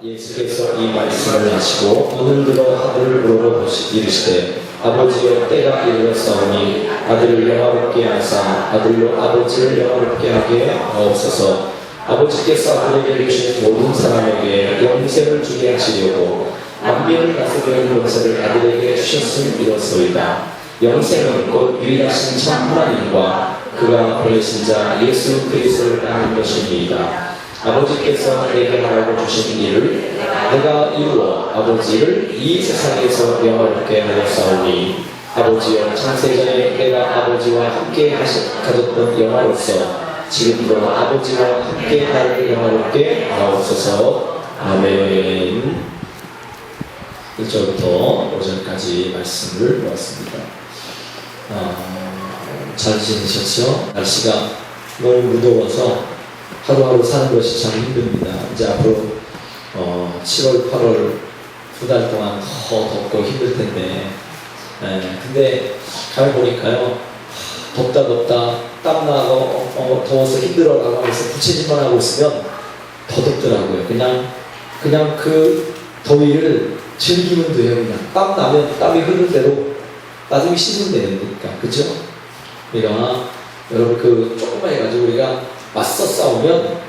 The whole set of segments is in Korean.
예수께서 이 말씀을 하시고 눈을 들어 하늘을 우러러 이르시되 아버지여 때가 이르렀사오니 아들을 영화롭게 하사 아들로 아버지를 영화롭게 하게 하옵소서. 아버지께서 아들에게 주신 모든 사람에게 영생을 주게 하시려고 만민을 다스리는 권세를 아들에게 주셨음이로소이다. 영생은 곧 유일하신 참 하나님과 그가 보내신 자 예수 그리스도를 아는 것입니다. 아버지께서 내게 하라고 주신 일을 내가 이루어 아버지를 이 세상에서 영화롭게 하였사오니 아버지여 창세전에 내가 아버지와 함께 가졌던 영화로서 지금도 아버지와 함께 나를 영화롭게 하옵소서. 아멘. 1절부터 5절까지 말씀을 보았습니다. 잘 지내셨죠? 날씨가 너무 무더워서 하루하루 사는 것이 참 힘듭니다. 이제 앞으로 7월, 8월 두 달 동안 더 덥고 힘들 텐데, 근데 가만 보니까요, 덥다 땀나고 더워서 힘들어라고 하면서 부채질만 하고 있으면 더 덥더라고요. 그냥 그 더위를 즐기면 돼요. 그냥 땀 나면 땀이 흐를 대로 나중에 씻으면 되니까, 그죠? 그러니까 여러분 그 조금만 해가지고 우리가 맞서 싸우면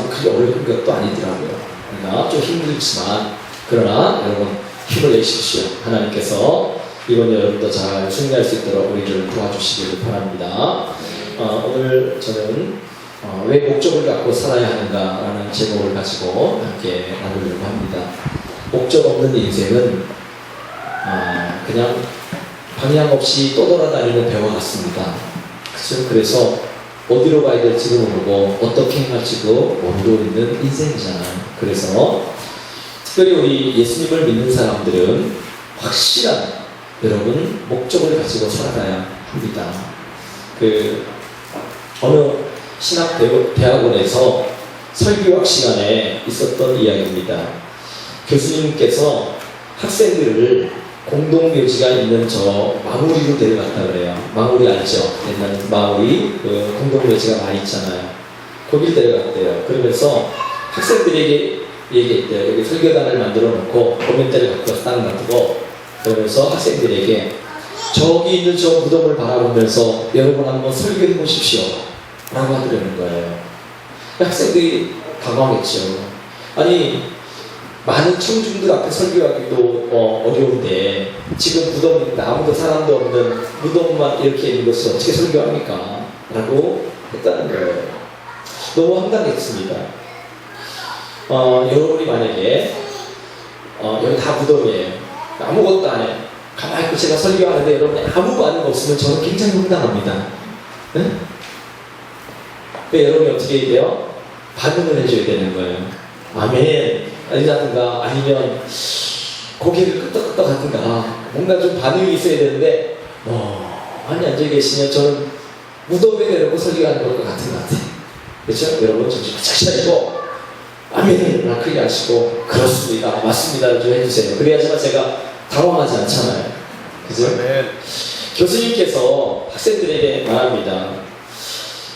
그게 어려운 것도 아니더라고요. 그러니까 좀 힘들지만 그러나 여러분 힘을 내십시오. 하나님께서 이번 여름도 잘 승리할 수 있도록 우리를 도와주시기를 바랍니다. 오늘 저는 왜 목적을 갖고 살아야 하는가라는 제목을 가지고 함께 나누려고 합니다. 목적 없는 인생은 그냥 방향 없이 떠돌아다니는 배와 같습니다. 그렇죠? 그래서 어디로 가야 될지도 모르고 어떻게 행할지도 모르고 있는 인생이잖아요. 그래서 특별히 우리 예수님을 믿는 사람들은 확실한 여러분 목적을 가지고 살아가야 합니다. 어느 신학 대학원에서 설교학 시간에 있었던 이야기입니다. 교수님께서 학생들을 공동묘지가 있는 저 마무리로 데려갔다 그래요. 마무리 알죠? 옛날 마무리 공동묘지가 많이 있잖아요. 거길 데려갔대요. 그러면서 학생들에게 얘기했대요. 여기 설교단을 만들어 놓고 고민대를 갖고 딱 놔두고 그러면서 학생들에게 저기 있는 저 무덤을 바라보면서 여러분 한번 설교해 보십시오 라고 하더라는 거예요. 학생들이 당황했죠. 아니 많은 청중들 앞에 설교하기도 어려운데 지금 무덤인데 아무도 사람도 없는 무덤만 이렇게 있는 것을 어떻게 설교합니까? 라고 했다는 거예요. 너무 황당했습니다. 여러분이 만약에 여기 다 무덤이에요. 아무것도 안 해요. 가만히 있고 제가 설교하는데 여러분이 아무 반응 없으면 저는 굉장히 황당합니다. 네? 여러분이 어떻게 해야 돼요? 반응을 해줘야 되는 거예요. 아멘. 아니라든가 아니면 고개를 끄덕끄덕 하든가 뭔가 좀 반응이 있어야 되는데 많이 앉아 계시면 저는 무덤에 내려고 설교하는 것 같은 것 같아요. 그렇죠? 여러분 정신 바짝 차리고 아멘을 크게 하시고 그렇습니다, 맞습니다 좀 해주세요. 그래야지만 제가 당황하지 않잖아요. 그죠? 아멘. 교수님께서 학생들에게 말합니다.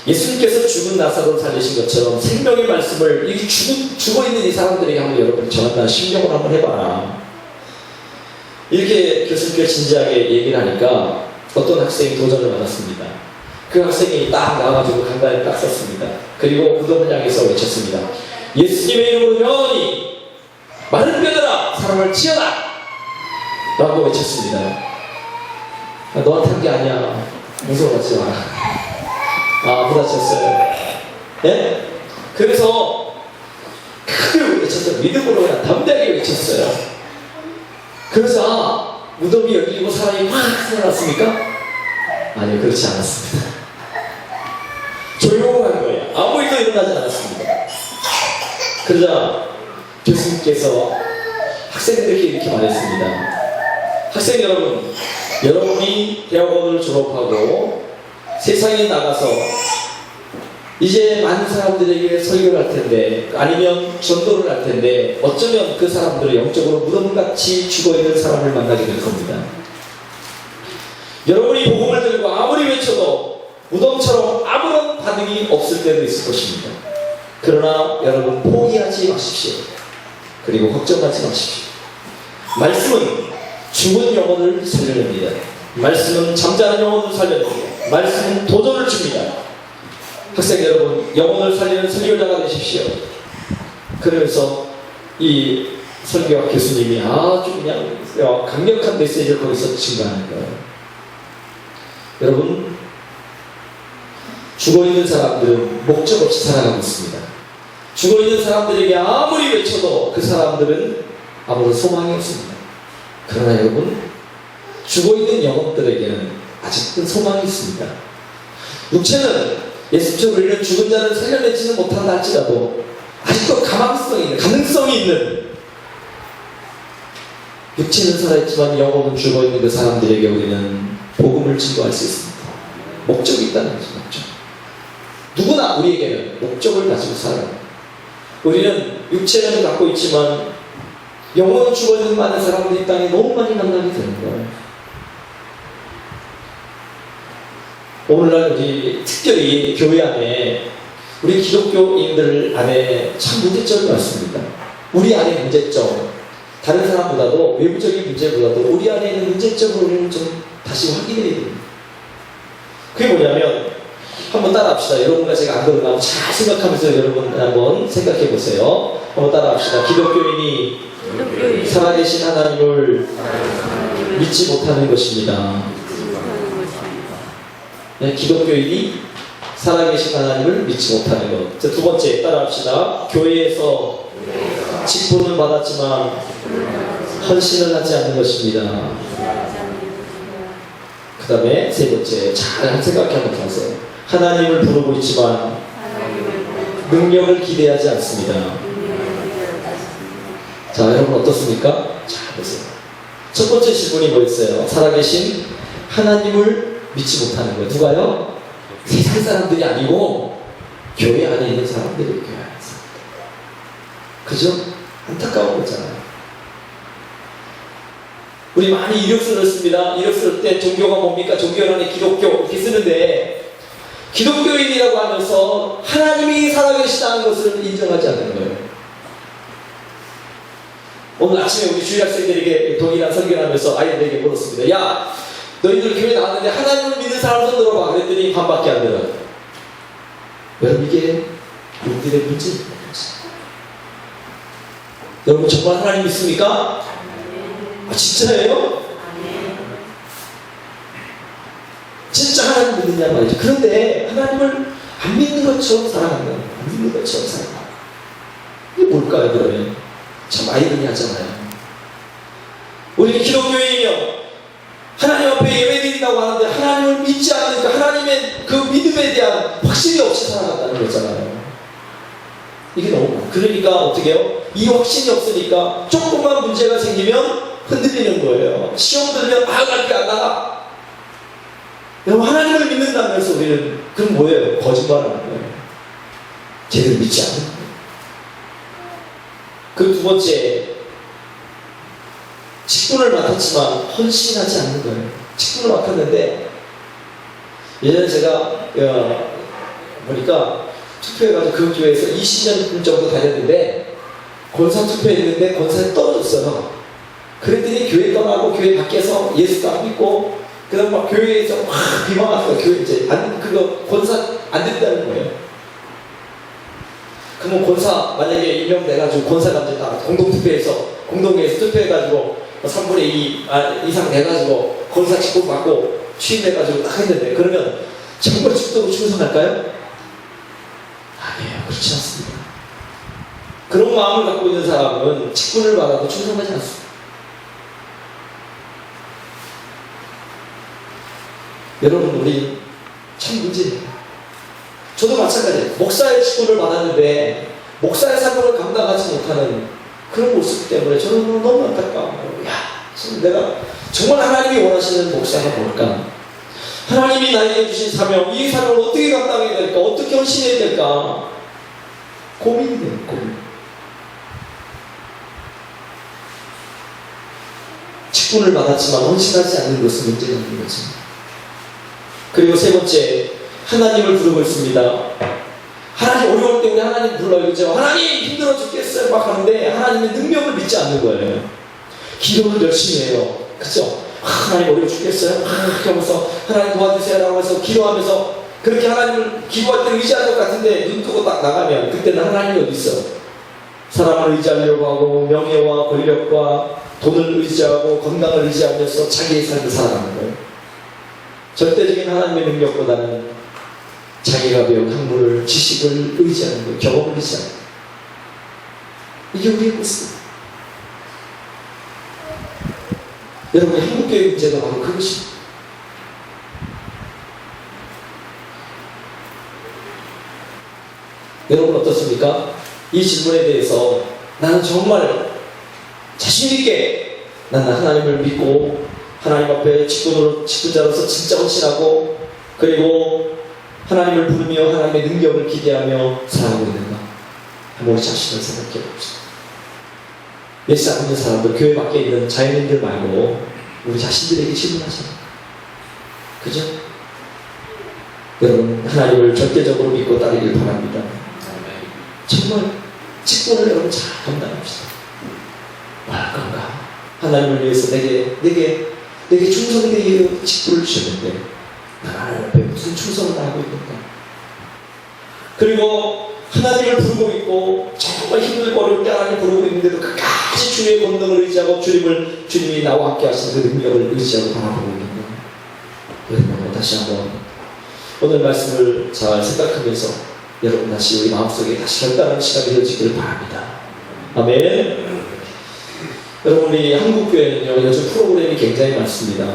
예수님께서 죽은 나사로를 살리신 것처럼 생명의 말씀을 이 죽어있는 이 사람들에게 한번 여러분이 전한다는 심령을 한번 해봐라. 이렇게 교수님께서 진지하게 얘기를 하니까 어떤 학생이 도전을 받았습니다. 그 학생이 딱 나와가지고 간단히 딱 썼습니다. 그리고 무덤을 향해서 외쳤습니다. 예수님의 이름으로 명하니 마른 뼈들아 사람을 치어라 라고 외쳤습니다. 너한테 한 게 아니야. 무서워하지 마라. 부딪혔어요. 네? 그래서 크게 외쳤어요. 믿음으로 그냥 담대하게 외쳤어요. 그래서 무덤이 열리고 사람이 확 살아났습니까? 아니요, 그렇지 않았습니다. 조용한 거예요. 아무 일도 일어나지 않았습니다. 그러자 교수님께서 학생들에게 이렇게 말했습니다. 학생 여러분, 여러분이 대학원을 졸업하고 세상에 나가서 이제 많은 사람들에게 설교를 할 텐데 아니면 전도를 할 텐데 어쩌면 그 사람들은 영적으로 무덤같이 죽어있는 사람을 만나게 될 겁니다. 여러분이 복음을 들고 아무리 외쳐도 무덤처럼 아무런 반응이 없을 때도 있을 것입니다. 그러나 여러분 포기하지 마십시오. 그리고 걱정하지 마십시오. 말씀은 죽은 영혼을 살려냅니다. 말씀은 잠자는 영혼을 살려냅니다. 말씀은 도전을 줍니다. 학생 여러분, 영혼을 살리는 설교자가 되십시오. 그러면서 이 설교학 교수님이 아주 그냥 강력한 메시지를 거기서 증거하는 거예요. 여러분, 죽어있는 사람들은 목적 없이 살아가고 있습니다. 죽어있는 사람들에게 아무리 외쳐도 그 사람들은 아무런 소망이 없습니다. 그러나 여러분, 죽어있는 영혼들에게는 아직도 소망이 있습니다. 육체는 예수처럼 우리는 죽은 자를 살려내지는 못한다 할지라도 아직도 가능성이 있는 육체는 살아있지만 영혼은 죽어있는 그 사람들에게 우리는 복음을 증거할 수 있습니다. 목적이 있다는 거죠. 목적. 누구나 우리에게는 목적을 가지고 살아요. 우리는 육체는 갖고 있지만 영혼은 죽어있는 많은 사람들이 이 땅에 너무 많이 만나게 되는 거예요. 오늘날 우리 특별히 교회 안에 우리 기독교인들 안에 참 문제점이 많습니다. 우리 안에 문제점, 다른 사람보다도 외부적인 문제보다도 우리 안에 있는 문제점을 우리는 좀 다시 확인해야 됩니다. 그게 뭐냐면 한번 따라합시다. 여러분과 제가 안 그러나 잘 생각하면서 여러분 한번 생각해 보세요. 한번 따라합시다. 기독교인이 살아계신 하나님을 믿지 못하는 것입니다. 네, 기독교인이 살아계신 하나님을 믿지 못하는 것. 자, 두 번째 따라합시다. 교회에서 직분을 받았지만 헌신을 하지 않는 것입니다. 그 다음에 세 번째, 잘 생각해 한번 하세요. 하나님을 부르고 있지만 능력을 기대하지 않습니다. 자, 여러분 어떻습니까? 자, 보세요. 첫 번째 질문이 뭐였어요? 살아계신 하나님을 믿지 못하는 거예요. 누가요? 세상 사람들이 아니고 교회 안에 있는 사람들이 교회 안에 있습니다. 그죠? 안타까운 거잖아요. 우리 많이 이력서를 씁니다. 이력서 쓸 때 종교가 뭡니까? 종교란에 기독교 이렇게 쓰는데 기독교인이라고 하면서 하나님이 살아계시다는 것을 인정하지 않는 거예요. 오늘 아침에 우리 주일학생들에게 동일한 설교를 하면서 아이들에게 물었습니다. 야, 너희들 교회 나왔는데 하나님을 믿는 사람 손 들어봐. 그랬더니 반밖에 안 들어요. 여러분, 이게 우리들의 문제입니다. 여러분 정말 하나님 믿습니까? 아, 진짜예요? 진짜 하나님 믿느냐 말이죠. 그런데 하나님을 안 믿는 것처럼 살아가는 거예요. 안 믿는 것처럼 살아가는 거예요. 이게 뭘까요, 그러면? 참 아이러니하잖아요. 우리는 기독교인이며 하나님 앞에 예배드린다고 하는데 하나님을 믿지 않으니까 하나님의 그 믿음에 대한 확신이 없이 살아간다는 거잖아요. 이게 너무 많아요. 그러니까 어떻게 해요? 이 확신이 없으니까 조금만 문제가 생기면 흔들리는 거예요. 시험 들면 갈게 안 나가. 여러분, 하나님을 믿는다면서 우리는 그럼 뭐예요? 거짓말하는 거예요. 제대로 믿지 않는 거예요. 그 두 번째, 직분을 맡았지만 헌신하지 않는 거예요. 직분을 맡았는데 예전에 제가 보니까 투표해가지고 그 교회에서 20년 정도 다녔는데 권사 투표했는데 권사에 떨어졌어요. 그랬더니 교회 떠나고 교회 밖에서 예수도 안 믿고 그다음 막 교회에서 막 비방했어요. 교회 이제 그거 권사 안 된다는 거예요. 그러면 권사 만약에 임명돼가지고 권사가 이제 다 공동투표해서 공동회에서 투표해가지고 3분의 2 이상 돼가지고 권사 직분 받고 취임해가지고 딱 했는데 그러면 정말 죽도록 충성할까요? 아니에요. 그렇지 않습니다. 그런 마음을 갖고 있는 사람은 직분을 받아도 충성하지 않습니다. 여러분, 우리 참 문제예요. 저도 마찬가지예요. 목사의 직분을 받았는데 목사의 사명을 감당하지 못하는 그런 모습 때문에 저는 너무 안타까워요. 야, 내가 정말 하나님이 원하시는 목사가 뭘까? 하나님이 나에게 주신 사명, 이 사명을 어떻게 감당해야 될까? 어떻게 헌신해야 될까? 고민이 돼요. 고민. 직분을 받았지만 헌신하지 않는 것은 문제가 있는 거지. 그리고 세 번째, 하나님을 부르고 있습니다. 하나님 어려울 때 우리 하나님 불러요. 그죠? 하나님 힘들어요. 힘들어 죽겠어요 막 하는데 하나님의 능력을 믿지 않는 거예요. 기도를 열심히 해요. 그죠? 하나님 어려워 죽겠어요? 이렇게 하면서 하나님 도와주세요 라고 해서 기도하면서 그렇게 하나님을 기도할 때 의지할 것 같은데 눈 뜨고 딱 나가면 그때는 하나님이 어디 있어? 사람을 의지하려고 하고 명예와 권력과 돈을 의지하고 건강을 의지하면서 자기의 삶을 살아가는 거예요. 절대적인 하나님의 능력보다는 자기가 배운 학문을, 지식을 의지하는 거예요. 경험을 의지하는 거예요. 이게 우리의 모습입니다. 여러분의 한국교회 문제가 바로 그것입니다. 여러분 어떻습니까? 이 질문에 대해서 나는 정말 자신있게 나는 하나님을 믿고 하나님 앞에 직분자로서 진짜 헌신하고 그리고 하나님을 부르며 하나님의 능력을 기대하며 살아가고 있는가? 한번 우리 자신을 생각해 봅시다. 예수 안 믿는 사람들, 교회 밖에 있는 자연인들 말고 우리 자신들에게 질문하잖아요. 그죠? 여러분 하나님을 절대적으로 믿고 따르길 바랍니다. 정말 직분을 여러분 잘 감당합시다. 뭐할 건가? 하나님을 위해서 내게 충성이 되게 직분을 주셨는데 난 하나님 앞에 무슨 충성을 다하고 있는가? 그리고 하나님을 부르고 있고 정말 힘들고 어려울 때 하나님 부르고 있는데도 끝까지 주님의 권능을 의지하고 주님이 나와 함께 하시는 그 능력을 의지하고 바라보고 있는가? 여러분 다시 한번 오늘 말씀을 잘 생각하면서 여러분 다시 우리 마음속에 다시 결단하는 시간이 되어지기를 바랍니다. 아멘. 여러분 우리 한국교회는요 요즘 프로그램이 굉장히 많습니다.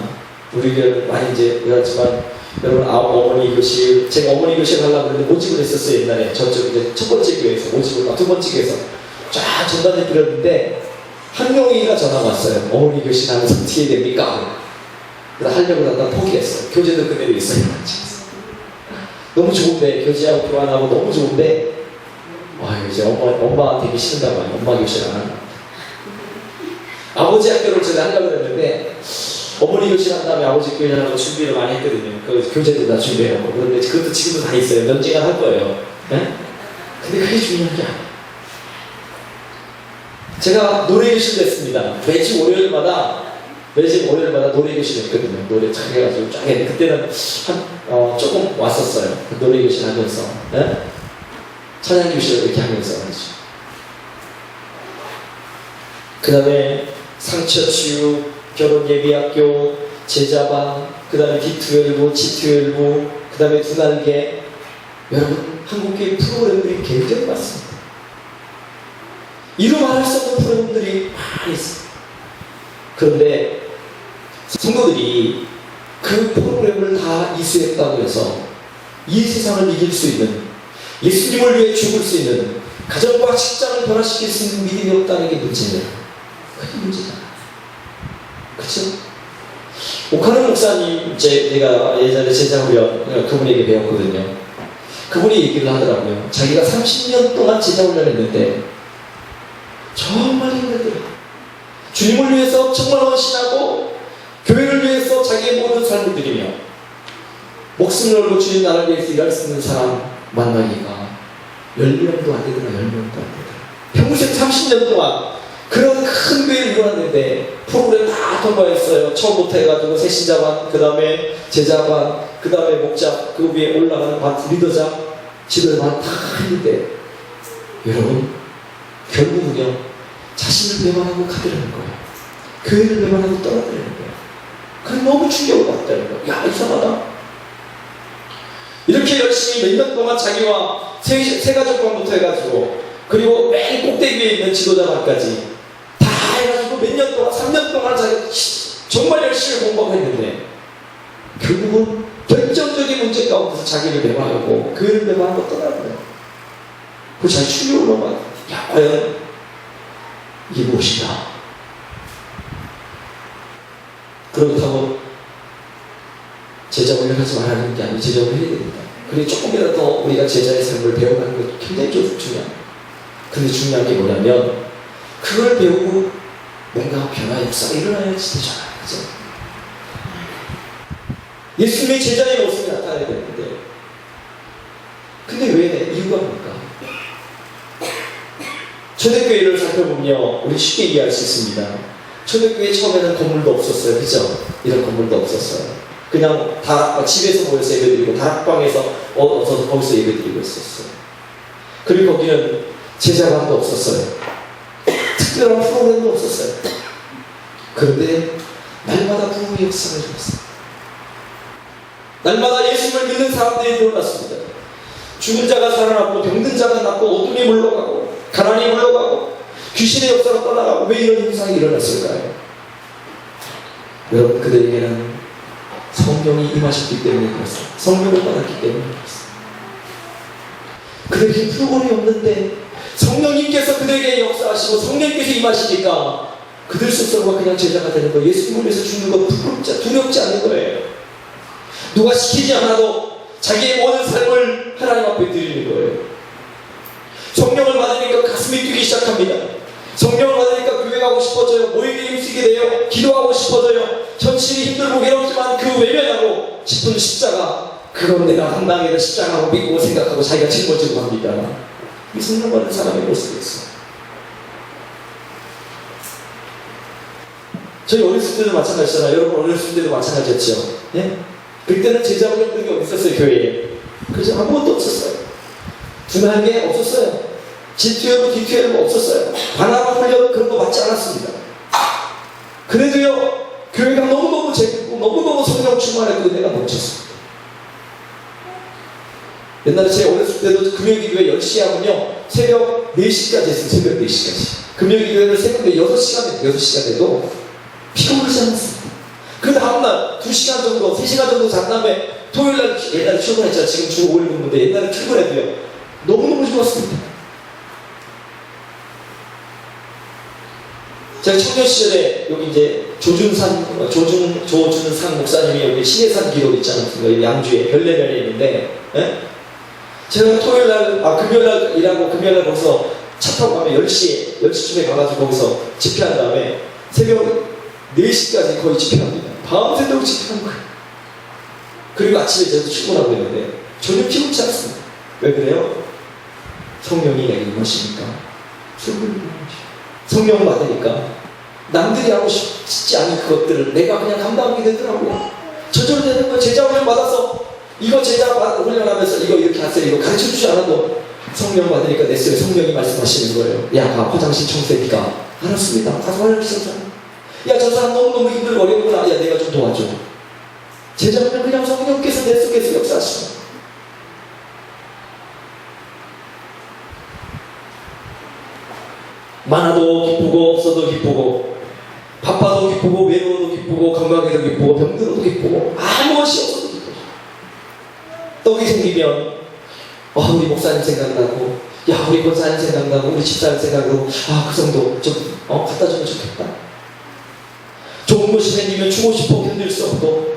우리 교회는 많이 이제 그렇지만 여러분 어머니 교실, 제가 어머니 교실 하려고 했는데 모집을 했었어요. 옛날에 저쪽 이제 첫 번째 교회에서 모집을 두 번째 교회에서 쫙 전단을 드렸는데 한 명이가 전화가 왔어요. 어머니 교실 하면서 어떻게 됩니까? 그래서 하려고 하다가 포기했어요. 교재도 그대로 있어요. 너무 좋은데 교재하고 교환하고 너무 좋은데 이제 엄마 되게 싫은가 봐요. 엄마 교실 안 하는 아버지 학교를 제가 하려고 했는데 어머니 교실 한 다음에 아버지 교회하려고 준비를 많이 했거든요. 그 교재도 다 준비해놓고 그런데 그것도 지금도 다 있어요. 면제가 할 거예요. 네? 근데 그게 중요한 게 아니에요. 제가 노래 교실도 했습니다. 매주 월요일마다 노래 교실 했거든요. 노래 쫙 해가지고 쫙 했는데 그때는 조금 왔었어요. 그 노래 교실 하면서 네? 찬양 교실을 이렇게 하면서 그 다음에 상처치유, 결혼예비학교, 제자반, 그 다음에 D12, G12, 그 다음에 두날개. 여러분 한국교회 프로그램들이 굉장히 많습니다. 이루 말할 수 없는 프로그램들이 많이 있습니다. 그런데 성도들이 그 프로그램을 다 이수했다고 해서 이 세상을 이길 수 있는, 예수님을 위해 죽을 수 있는, 가정과 직장을 변화시킬 수 있는 믿음이 없다는 게 문제예요. 그게 문제잖아요. 그렇죠? 오카노 목사님, 제가 예전에 제자훈련 그분에게 배웠거든요. 그분이 얘기를 하더라고요. 자기가 30년 동안 제자훈련을 했는데 정말 힘들더라고요. 주님을 위해서 정말 헌신하고 교회를 위해서 자기의 모든 삶을 드리며 목숨을 걸고 주님 나라를 위해서 일할 수 있는 사람 만나기가 10명도 안 되더라. 10명도 안 되더라. 평생 30년 동안 그런 큰 교회를 이루었는데 프로그램 다 통과했어요. 처음부터 해가지고 새신자반, 그 다음에 제자반, 그 다음에 목자, 그 위에 올라가는 반, 리더자, 지도자반 다 했는데 여러분 결국은요 자신을 배반하고 가더라는 거예요. 교회를 배반하고 떠나더라는 거예요. 그게 너무 충격을 받았다는 거예요. 야, 이상하다. 이렇게 열심히 몇 년 동안 자기와 세 가족관부터 해가지고 그리고 맨 꼭대기에 있는 지도자반까지 다 해가지고 몇 년 동안 3년 동안 자기 정말 열심히 공부하고 했는데 결국은 결정적인 문제 가운데서 자기를 배반하고 교회를 배반하고 떠나는 거예요. 그 자기 충격으로 막 야, 과연 이게 무엇인가? 그렇다고 제자 훈련하지 말라는 게 아니고 제자 훈련해야 됩니다. 그리고 조금이라도 더 우리가 제자의 삶을 배워가는 것도 굉장히 중요합니다. 근데 중요한 게 뭐냐면 그걸 배우고 뭔가 변화 역사가 일어나야지 되잖아요. 그죠? 예수님의 제자의 모습이 나타나야 되는데 근데 왜 이유가 뭘까? 초대교회를 살펴보면요, 우리 쉽게 이해할 수 있습니다. 초대교회 처음에는 건물도 없었어요. 그죠? 이런 건물도 없었어요. 그냥 집에서 모여서 예배드리고 다락방에서 얻어서 거기서 예배드리고 있었어요. 그리고 거기는 제자반도 없었어요. 특별한 프로그램도 없었어요. 그런데 날마다 부흥의 역사가 일어났어요. 날마다 예수를 믿는 사람들이 일어났습니다. 죽은 자가 살아났고 병든 자가 낫고 어둠이 물러가고 가난이 물러가고 귀신의 역사가 떠나가고 왜 이런 현상이 일어났을까요? 여러분, 그들에게는 성령이 임하셨기 때문에 그렇습니다. 성령을 받았기 때문에 그렇습니다. 그들에게 프로그램이 없는데 성령님께서 그들에게 역사하시고 성령님께서 임하시니까 그들 스스로가 그냥 제자가 되는 거예요. 예수님을 위해서 죽는 건 두렵지 않은 거예요. 누가 시키지 않아도 자기의 모든 삶을 하나님 앞에 드리는 거예요. 성령을 받으니까 가슴이 뛰기 시작합니다. 성령을 받으니까 교회 가고 싶어져요. 모이게 힘쓰게 돼요. 기도하고 싶어져요. 현실이 힘들고 괴롭지만 그 외면하고 싶은 십자가, 그건 내가 감당해야 십자가라고 믿고 생각하고 자기가 짊어지고 합니다. 이 성령 받은 사람의 모습이었어요. 저희 어렸을 때도 마찬가지잖아요. 여러분 어렸을 때도 마찬가지였죠. 예? 그때는 제자훈련들이 어디 있었어요, 교회에? 그래서 아무것도 없었어요. 둔하게 없었어요. G투엘도 D투엘도 없었어요. 바나바 훈련 그런 거 받지 않았습니다. 그래도요, 교회가 너무너무 재밌고 너무너무 성령 충만했고 내가 멈췄습니다. 옛날에 제 어렸을 때도 금요기도회 10시에 하면요, 새벽 4시까지 했어요. 새벽 4시까지. 금요기도회를 새벽 6시간 돼도 피곤하지 않았습니다. 그 다음날 2시간 정도, 3시간 정도 잔 다음에 토요일날, 옛날에 출근했잖아요. 지금 주 5일 근무인데 옛날에 출근해도요, 너무너무 좋았습니다. 제가 청년 시절에 여기 이제 조준상 목사님이 여기 신해산 기록 있지 않습니까? 양주에 별내면에 있는데, 예? 제가 금요일날 일하고 금요일날 거기서 차 타고 가면 10시쯤에 가가지고 거기서 집회한 다음에 새벽 4시까지 거의 집회합니다. 밤새도록 집회한 거예요. 그리고 아침에 저도 출근하고 있는데 전혀 피곤치 않습니다. 왜 그래요? 성령이 내게 임하시니까 성령 받으니까 남들이 하고 싶지 않은 그것들을 내가 그냥 감당하게 되더라고요. 저절로 되는 거. 제자 훈련 받아서 이거 제자 훈련하면서 이거 이렇게 하세요. 이거 가르쳐 주지 않아도 성령 받으니까 내 속에 성령이 말씀하시는 거예요. 야, 화장실 청소니까. 알았습니다. 가서 화장실 청소. 야, 저 사람 너무너무 힘들고 어렵구나. 야, 내가 좀 도와줘. 제자 훈련 그냥 성령께서 내 속에서 역사하시죠. 많아도 기쁘고 없어도 기쁘고 바빠도 기쁘고 외로워도 기쁘고 건강해도 기쁘고 병들어도 기쁘고 아무것이 없어도 기쁘고 떡이 생기면 우리 목사님 생각나고 야 우리 권사님 생각나고 우리 집사님 생각나고 그 정도 좀 갖다 주면 좋겠다. 좋은 것이 생기면 주고 싶어 견딜 수 없고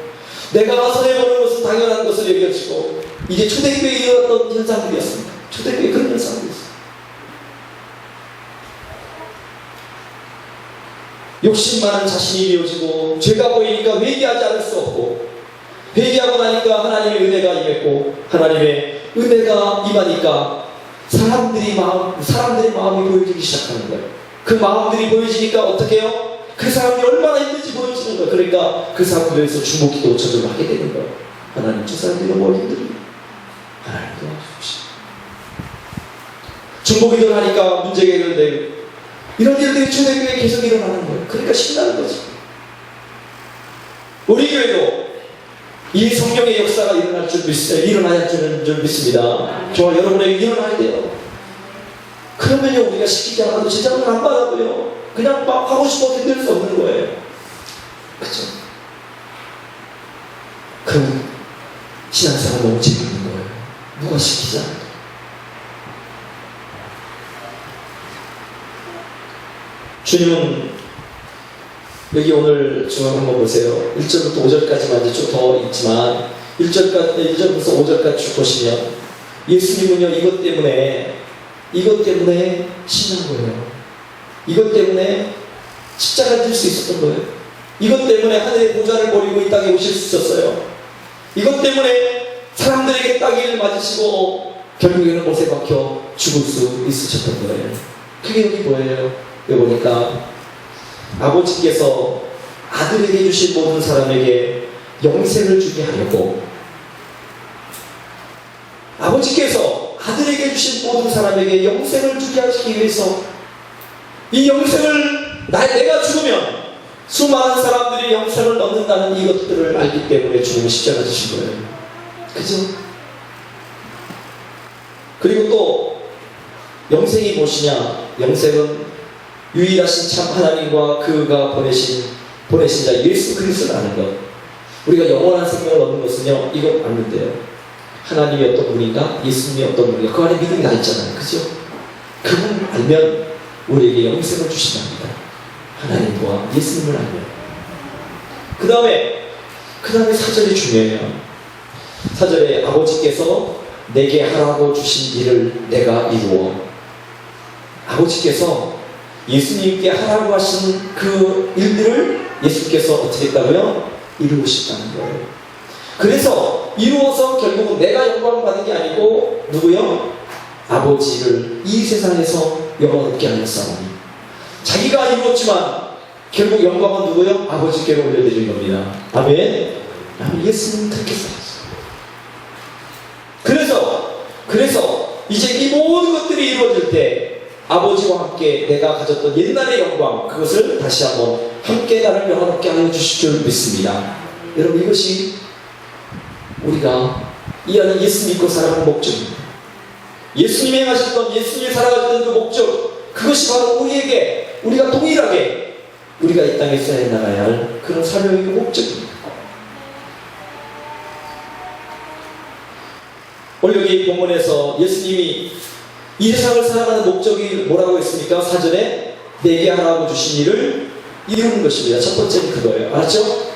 내가 와서 해보는 것은 당연한 것을 여겨지고 이게 초대교회에 일어났던 현상들이었습니다. 초대교회에 그런 현상들이었습니다. 욕심 많은 자신이 이어지고 죄가 보이니까 회개하지 않을 수 없고 회개하고 나니까 하나님의 은혜가 임했고 하나님의 은혜가 임하니까 사람들의 마음이 보여지기 시작하는 거예요. 그 마음들이 보여지니까 어떻게 해요? 그 사람이 얼마나 힘든지 보여지는 거예요. 그러니까 그 사람들에 대해서 주목기도 저절로 하게 되는 거예요. 하나님 저 사람들이 너무 힘들어요. 하나님 도와주십시오. 중보기도를 하니까 문제가 해결되고 이런 일들이 초대교회에 계속 일어나는 거예요. 그러니까 신나는 거지. 우리 교회도 이 성령의 역사가 일어나야 줄 믿습니다. 저와 여러분에게 일어나야 돼요. 그러면요 우리가 시키지 않아도 제자를 안 받아도요 그냥 막 하고 싶어 견딜 수 없는 거예요. 그죠? 그럼 신앙생활 너무 재밌는 거예요. 누가 시키지 않아도. 주님은 여기 오늘 중앙 한번 보세요. 1절부터 5절까지만 이제 좀 더 있지만 1절부터 5절까지 쭉 보시면 예수님은요 이것 때문에 신난 거예요. 이것 때문에 십자가를 질 수 있었던 거예요. 이것 때문에 하늘의 보좌를 버리고 이 땅에 오실 수 있었어요. 이것 때문에 사람들에게 따기를 맞으시고 결국에는 못에 박혀 죽을 수 있으셨던 거예요. 그게 여기 뭐예요? 여기 보니까 아버지께서 아들에게 주신 모든 사람에게 영생을 주게 하려고, 아버지께서 아들에게 주신 모든 사람에게 영생을 주게 하시기 위해서, 이 영생을 내가 죽으면 수많은 사람들이 영생을 얻는다는 이것들을 알기 때문에 주님이 십자가 지신 거예요. 그죠? 그리고 또 영생이 무엇이냐? 영생은 유일하신 참 하나님과 그가 보내신 자 예수 그리스도를 아는 것. 우리가 영원한 생명을 얻는 것은요, 이거 아는데요, 하나님이 어떤 분인가, 예수님이 어떤 분인가, 그 안에 믿음이 나 있잖아요. 그죠? 그분 알면 우리에게 영생을 주신답니다. 하나님과 예수님을 알면. 그 다음에 4절이 중요해요. 4절에 아버지께서 내게 하라고 주신 일을 내가 이루어. 아버지께서 예수님께 하라고 하신 그 일들을 예수께서 어떻게 했다고요? 이루으셨다는 거예요. 그래서 이루어서 결국은 내가 영광을 받은 게 아니고 누구요? 아버지를 이 세상에서 영광 얻게 하였사오니. 자기가 이루었지만 결국 영광은 누구요? 아버지께 올려드린 겁니다. 아멘. 예수님 그렇게 살았어요. 그래서 이제 이 모든 것들이 이루어질 때 아버지와 함께 내가 가졌던 옛날의 영광, 그것을 다시 한번 함께 나를 영화롭게 하여 주실 줄 믿습니다. 여러분, 이것이 우리가 이 안에 예수 믿고 살아가는 목적입니다. 예수님이 행하셨던, 예수님이 살아가셨던 그 목적, 그것이 바로 우리에게, 우리가 동일하게 우리가 이 땅에서 해나가야 할 그런 사명이고 목적입니다. 오늘 여기 본문에서 예수님이 이 세상을 살아가는 목적이 뭐라고 했습니까? 4절에 내게 하라고 주신 일을 이루는 것입니다. 첫 번째는 그거예요. 알았죠?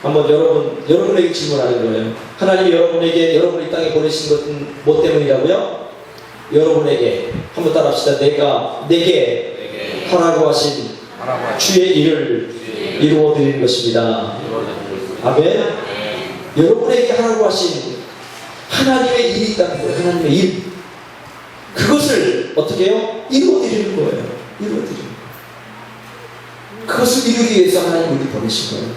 한번 여러분에게 질문하는 거예요. 하나님이 여러분에게, 여러분을 이 땅에 보내신 것은 뭐 때문이라고요? 여러분에게, 한번 따라합시다. 내게 하라고 하신 주의 일을 이루어 드리는 것입니다. 아멘. 여러분에게 하라고 하신 하나님의 일이 있다는 거예요. 하나님의 일. 그것을 어떻게 해요? 이루어드리는 거예요. 이루어드리는 거예요. 그것을 이루기 위해서 하나님 우리 보내신 거예요.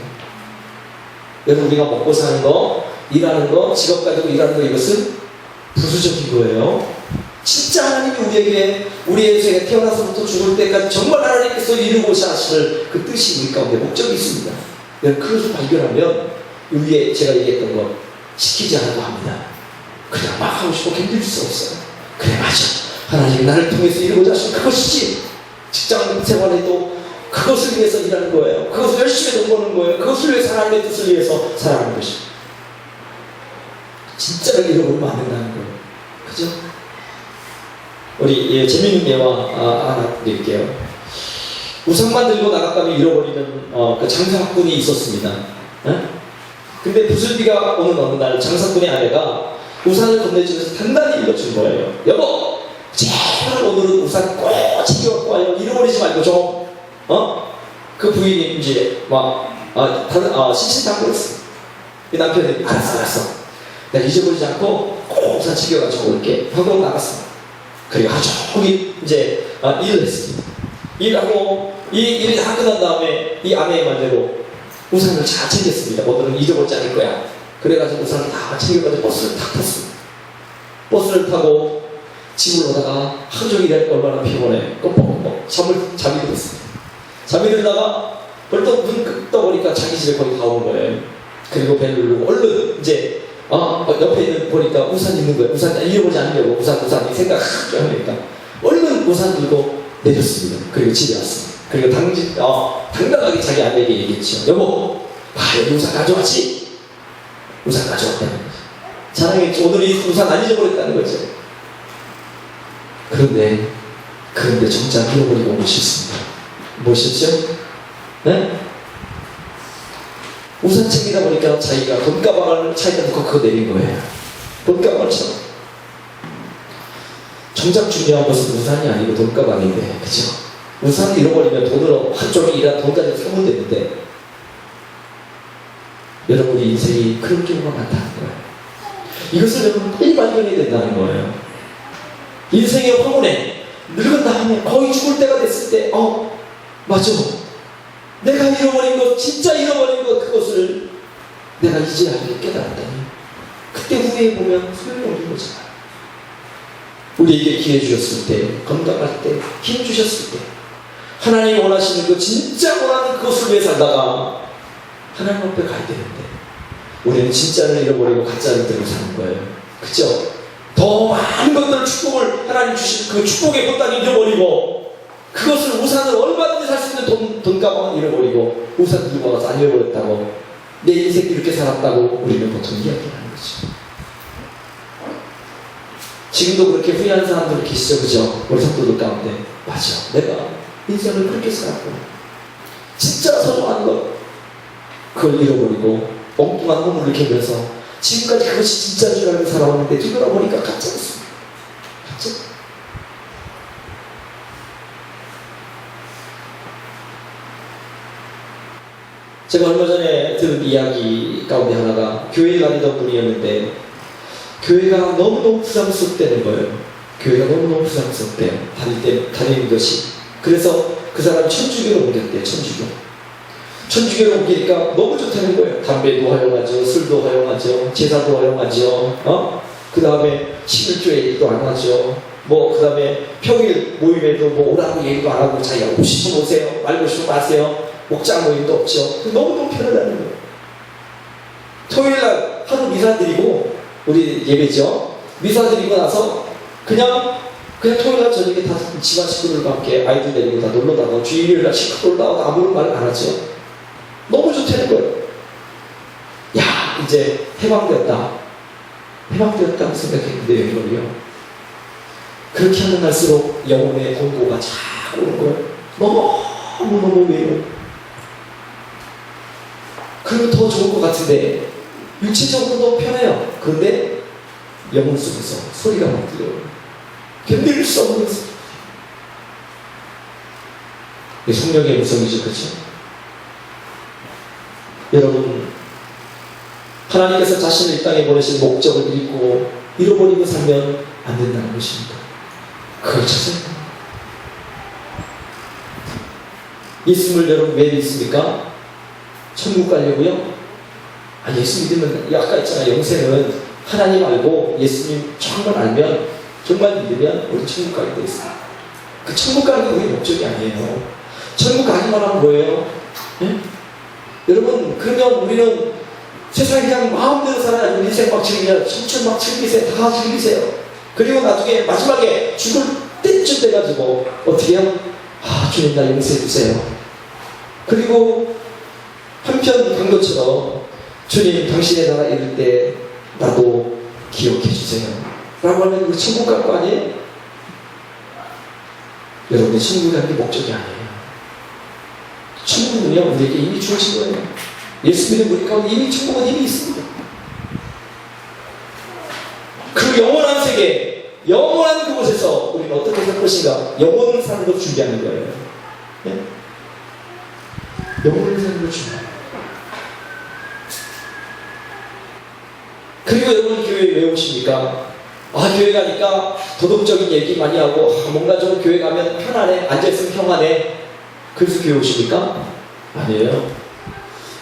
여러분, 우리가 먹고 사는 거, 일하는 거, 직업 가지고 일하는 거, 이것은 부수적인 거예요. 진짜 하나님이 우리에게, 우리의 인생에 태어나서부터 죽을 때까지 정말 하나님께서 이루고자 하실 그 뜻이 우리 가운데 목적이 있습니다. 여러분, 그것을 발견하면 위에 제가 얘기했던 것 시키지 않아도 합니다. 그냥 막 하고 싶고 견딜 수 없어요. 그래, 맞아. 하나님이 나를 통해서 이루고자 하신 그것이지. 직장 생활에도 그것을 위해서 일하는 거예요. 그것을 열심히 돈 버는 거예요. 그것을 위해서 하나님의 뜻을 위해서 살아가는 것이죠. 진짜를 잃어버리면 안 된다는 거예요. 그죠? 우리 재미있는 예화 하나 드릴게요. 우산만 들고 나갔다면 잃어버리는 그 장사꾼이 있었습니다. 근데 부슬비가 오는 어느 날 장사꾼의 아내가 우산을 건네주면서 단단히 일러준 거예요. 여보, 제발 오늘은 우산 꼭 챙겨갖고 와요. 잃어버리지 말고 좀. 그 부인이 이제 신신당부했어. 그 남편이 알았어. 내가 잊어버리지 않고 꼭 우산 챙겨가지고 올게 하고 나갔어. 그리고 하루 종일 이제 일을 했습니다. 일하고 이 일이 다 끝난 다음에 이 아내의 말대로 우산을 잘 챙겼습니다. 오늘은 잊어버리지 않을 거야. 그래가지고 우산을 다 챙겨가지고 버스를 탁 탔습니다. 버스를 타고 집을 오다가 하루 종일 일하니까 얼마나 피곤해. 껌뻑껌뻑 잠이 들었습니다. 잠이 들다가 벌떡 눈 떠보니까 자기 집에 거의 다 온 거예요. 그리고 벨을 누르고 얼른 이제 옆에 있는 보니까 우산 있는 거예요. 우산 잃어버리지 않으려고 우산 이 생각 하니까 얼른 우산 들고 내렸습니다. 그리고 집에 왔습니다. 그리고 당당하게 자기 아내에게 얘기했죠. 여보, 여기 우산 가져왔지? 우산 가져왔다는 거죠. 자랑했죠. 오늘 이 우산 안 잊어버렸다는 거죠. 그런데 정작 잃어버리고 온 것이 있습니다. 무엇이었죠? 네? 우산 챙기다 보니까 자기가 돈가방을 차에다 놓고 그거 내린 거예요. 돈가방처럼. 정작 중요한 것은 우산이 아니고 돈가방인데, 그죠? 우산을 잃어버리면 돈으로 한쪽이 일한 돈까지 사면 되는데, 여러분의 인생이 그런 경우가 많다는 거예요. 이것을 여러분 빨리 발견해야 된다는 거예요. 인생의 황혼에 늙은 다음에 거의 죽을 때가 됐을 때 맞아, 내가 잃어버린 것, 진짜 잃어버린 것, 그것을 내가 이제야 깨달았다니 그때 후회해보면 소용없는 거잖아요. 우리에게 기회 주셨을 때, 건강할 때, 힘 주셨을 때, 하나님이 원하시는 그 진짜 원하는 그것을 위해 살다가 하나님 앞에 가야 되는데 우리는 진짜를 잃어버리고 가짜를 들고 사는 거예요. 그죠? 더 많은 것들, 축복을 하나님 주신 그 축복의 꽃단을 잃어버리고, 그것을 우산을 얼마든지 살 수 있는 돈 가방을 잃어버리고, 우산 들고 와서 안 잃어버렸다고, 내 인생 이렇게 살았다고 우리는 보통 이야기하는 거죠. 지금도 그렇게 후회하는 사람들 계시죠, 그죠? 우리 성도들 가운데. 맞아, 내가 인생을 그렇게 살았고, 진짜 소중한 것, 그걸 잃어버리고 엉뚱한 허물을 캐면서 지금까지 그것이 진짜인 줄 알고 살아왔는데 뒤돌아보니까 가짜였습니다. 가짜. 제가 얼마 전에 들은 이야기 가운데 하나가, 교회에 다니던 분이었는데 교회가 너무너무 부담스럽다는 거예요. 교회가 너무너무 부담스럽대요. 다니는 것이. 그래서 그 사람 천주교로 옮겼대요. 천주교로 옮기니까 너무 좋다는 거예요. 담배도 허용하죠, 술도 허용하죠, 제사도 허용하죠, 그 다음에 11조 얘기도 안 하죠. 그 다음에 평일 모임에도 오라고 얘기도 안 하고 자기가 오고 싶으면 오세요, 말고 싶으면 마세요. 목장 모임도 없죠. 너무너무 편하다는 거예요. 토요일날 하루 미사 드리고, 우리 예배죠. 미사 드리고 나서 그냥 토요일날 저녁에 다 집안 식구들과 함께 아이들 데리고 다 놀러 다가 주일날 식구 놀러 다가 아무런 말 안 하죠. 너무 좋다는 거예요. 야, 이제 해방되었다고 생각했는데 이걸요, 그렇게 하는 날수록 영혼의 공고가 자꾸 오는 거예요. 너무 외로워. 그러면 더 좋을 것 같은데, 육체적으로도 편해요. 그런데 영혼 속에서 소리가 막 들려요. 견딜 수 없는 소리. 이게 성령의 음성이죠, 그렇죠? 여러분, 하나님께서 자신을 이 땅에 보내신 목적을 잃어버리고 살면 안 된다는 것입니다. 그걸 찾아야 합니다. 예수님을 여러분 왜 믿습니까? 천국 가려고요? 예수 믿으면, 아까 있잖아요. 영생은 하나님 알고 예수님 정말 알면, 정말 믿으면 우리 천국 가게 되어 있습니다. 그 천국 가는 게 우리 목적이 아니에요. 천국 가기만 하면 뭐예요? 예? 여러분, 그러면 우리는 세상에 그냥 마음대로 살아야 인생 막 즐기냐, 청춘 막 즐기세요. 다 즐기세요. 그리고 나중에 마지막에 죽을 때쯤 돼가지고 어떻게 해요? 주님 나 용서해 주세요. 그리고 한편 강도처럼 주님 당신의 나라 이룰 때 나도 기억해 주세요 라고 하면 우리 천국 갈 거 아니에요? 여러분의 천국 가는 게 목적이 아니에요. 천국은요, 우리에게 이미 주어진 거예요. 예수 믿는 우리 가운데 이미 천국은 이미 있습니다. 그 영원한 세계, 영원한 그곳에서 우리는 어떻게 살 것인가? 영원을 사는 걸 준비하는 거예요. 네? 영원을 사는 걸 준비하는 거예요. 그리고 여러분 교회에 왜 오십니까? 교회 가니까 도덕적인 얘기 많이 하고, 뭔가 좀 교회 가면 편안해, 앉아있으면 평안해. 그래서 교회 오십니까? 아니에요.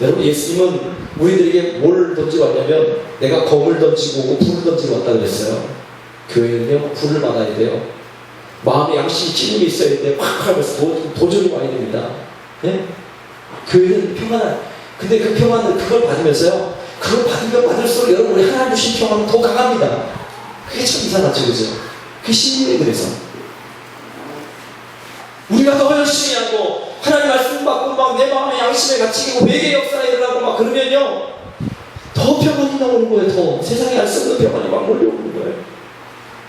여러분, 예수님은 우리들에게 뭘 던지고 왔냐면, 내가 검을 던지고 오고 불을 던지고 왔다 그랬어요. 교회는요, 불을 받아야 돼요. 마음의 양심이 찔림이 있어야 되는데 확 하면서 도전이 와야 됩니다. 네? 교회는 평안한, 근데 그 평안을, 그걸 받으면서요, 그걸 받으면 받을수록 여러분, 우리 하나님 주신 평안은 더 강합니다. 그게 참 이상하죠, 그죠? 그게 신이에요. 그래서 우리가 더 열심히 하고 하나님 말씀 받고 막 내 마음의 양심에 갇히고 회개 역사가 일어나고 막 그러면요, 더 평안이 나오는 거예요. 더 세상에 알 수 없는 평안이 막 몰려오는 거예요.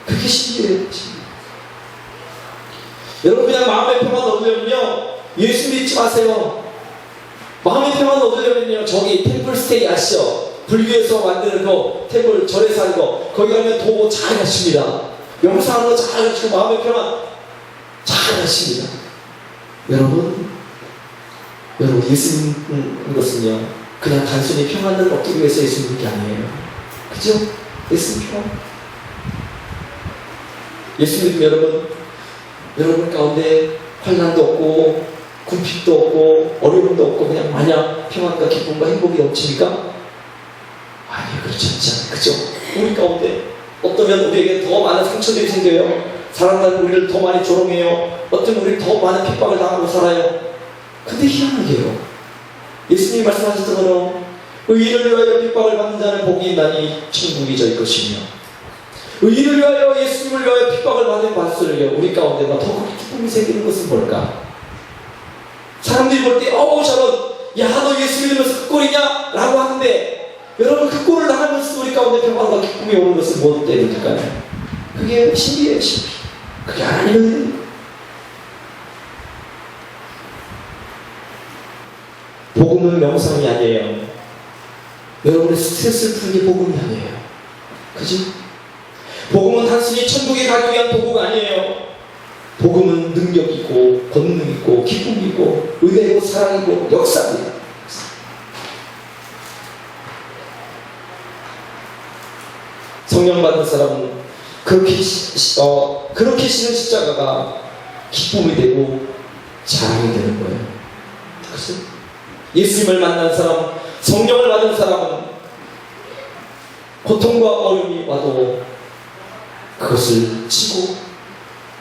그게 신이에요. 여러분, 그냥 마음의 평안 얻으려면요, 예수 믿지 마세요. 마음의 평안 얻으려면요, 저기 템플스테이 아시죠? 불교에서 만드는 거, 템플 절에서 하는 거, 거기 가면 도 잘 가십니다. 영상하는 거 잘 가시고 마음의 평안 잘 가십니다. 여러분 예수 믿는 것은요, 그냥 단순히 평안을 얻기 위해서 예수 믿는 게 아니에요. 그죠? 예수 평안. 예수 믿으면 여러분, 여러분 가운데 환난도 없고 궁핍도 없고 어려움도 없고 그냥 마냥 평안과 기쁨과 행복이 넘칩니까? 아니요, 그렇지 않지 않아요. 그죠? 우리 가운데 어쩌면 우리에게 더 많은 상처들이 생겨요. 사람들은 우리를 더 많이 조롱해요. 어쩌면 우리를 더 많은 핍박을 당하고 살아요. 근데 희한하게요, 예수님이 말씀하셨던 의인을 위하여 핍박을 받는 자는 복이 있나니 천국이 저희 것이며, 의인을 위하여, 예수님을 위하여 핍박을 받는 받을수록요 우리 가운데가 더 그렇게 기쁨이 생기는 것은 뭘까? 사람들이 볼 때 저런, 야 너 예수 믿으면서 그 꼴이냐? 라고 하는데, 여러분 그 꼴을 당하면서 우리 가운데 평안과 기쁨이 오는 것은 무엇 때문일까요? 그게 신비예요, 신비. 그게 하나님의 복음은 명상이 아니에요. 여러분의 스트레스를 푸는 게 복음이 아니에요. 그지? 복음은 단순히 천국에 가기 위한 도구가 아니에요. 복음은 능력이고 권능이고 기쁨이고 은혜고 사랑이고 역사입니다. 성령 받은 사람은 그렇게 싫은 십자가가 기쁨이 되고 자랑이 되는 거예요. 그렇죠? 예수님을 만난 사람, 성령을 받은 사람은 고통과 어려움이 와도 그것을 치고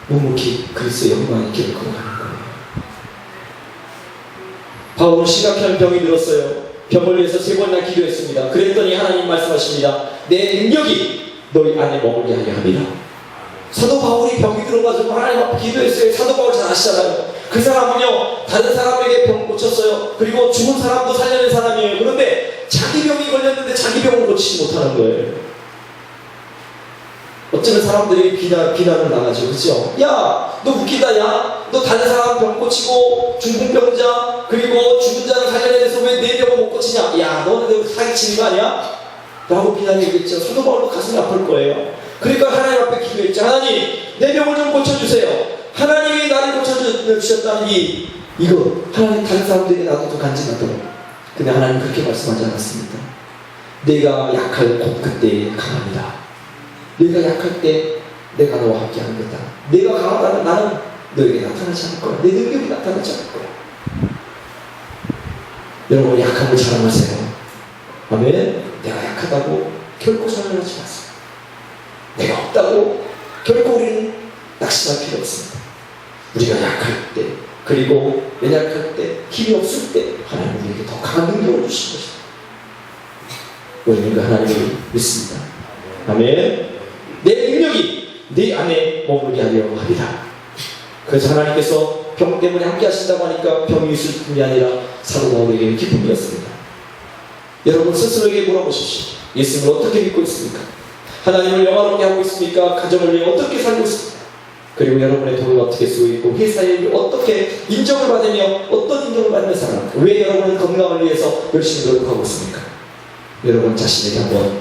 묵묵히 그리스도의 영광의 길을 걸어가는 거예요. 바울은 심각한 병이 들었어요. 병을 위해서 3번이나 기도했습니다. 그랬더니 하나님 말씀하십니다. 내 능력이 너희 안에 머물게 하려 함이라. 사도 바울이 병이 들어가지고 하나님 앞에 기도했어요. 사도 바울 잘 아시잖아요. 그 사람은요, 다른 사람에게 병 고쳤어요. 그리고 죽은 사람도 살려낸 사람이에요. 그런데 자기 병이 걸렸는데 자기 병을 고치지 못하는 거예요. 어쩌면 사람들이 비난을 당하죠. 그죠? 야, 너 웃기다, 야. 너 다른 사람 병 고치고, 중풍병자, 그리고 죽은 자를 살려내서 왜 내 병을 못 고치냐? 야, 너는 사기치는 거 아니야? 라고 비난했겠죠. 사도 바울도 가슴이 아플 거예요. 그러니까 하나님 앞에 기도했죠. 하나님, 내 병을 좀 고쳐주세요. 하나님이 나를 고쳐주셨다니, 이거, 하나님 다른 사람들에게 나도 더 간증하도록. 근데 하나님 그렇게 말씀하지 않았습니다. 내가 약할 곧 그때 강합니다. 내가 약할 때 내가 너와 함께 하는 거다. 내가 강하다면 나는 너에게 나타나지 않을 거야. 내 능력이 나타나지 않을 거야. 여러분 약함을 자랑하세요. 아멘. 내가 약하다고 결코 자랑하지 마세요. 내가 없다고 결코 우리는 낙심할 필요 없습니다. 우리가 약할 때, 그리고 연약할 때, 힘이 없을 때 하나님 우리에게 더 강한 능력을 주신 것입니다. 우리는 그 하나님을 믿습니다. 아멘. 내 능력이 네 안에 머물게 하려 합니다. 그래서 하나님께서 병 때문에 함께 하신다고 하니까 병이 슬픔이 아니라 사도 바울에게 기쁨이었습니다. 여러분 스스로에게 물어보십시오. 예수님을 어떻게 믿고 있습니까? 하나님을 영화롭게 하고 있습니까? 가정을 위해 어떻게 살고 있습니까? 그리고 여러분의 돈을 어떻게 쓰고 있고 회사에 어떻게 인정을 받으며 어떤 인정을 받는 사람, 왜 여러분은 건강을 위해서 열심히 노력하고 있습니까? 여러분 자신에게 한번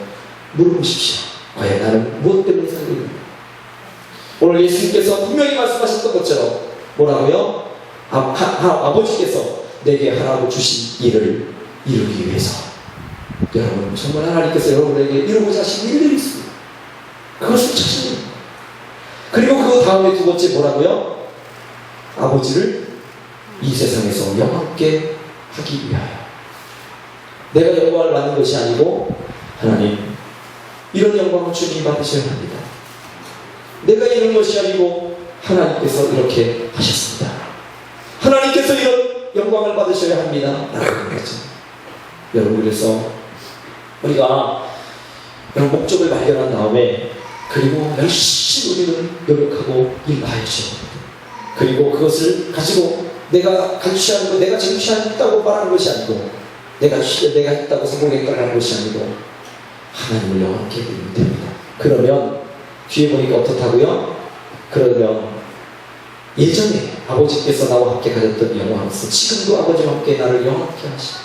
물어보십시오. 과연 나는 무엇 때문에 살고 있는가? 오늘 예수님께서 분명히 말씀하셨던 것처럼 뭐라고요? 아버지께서 내게 하라고 주신 일을 이루기 위해서. 여러분 정말 하나님께서 여러분에게 이루고자 하신 일들이 있습니다. 그것을 찾습니다. 그리고 그 다음에 두 번째 뭐라고요? 아버지를 이 세상에서 영광롭게 하기 위하여. 내가 영광을 받는 것이 아니고 하나님 이런 영광을 주님이 받으셔야 합니다. 내가 이런 것이 아니고 하나님께서 이렇게 하셨습니다. 하나님께서 이런 영광을 받으셔야 합니다. 라고 그랬죠. 여러분 그래서 우리가 이런 목적을 발견한 다음에 그리고 열심히 우리는 노력하고 일하야죠. 그리고 그것을 가지고 내가 간주시하는 거, 내가 정치하겠다고 말하는 것이 아니고 내가 했다고 성공했다고 하는 것이 아니고 하나님을 영원하게 해드리면 됩니다. 그러면 뒤에 보니까 어떻다고요? 그러면 예전에 아버지께서 나와 함께 가졌던 영원함에서 지금도 아버지와 함께 나를 영원하게 하시고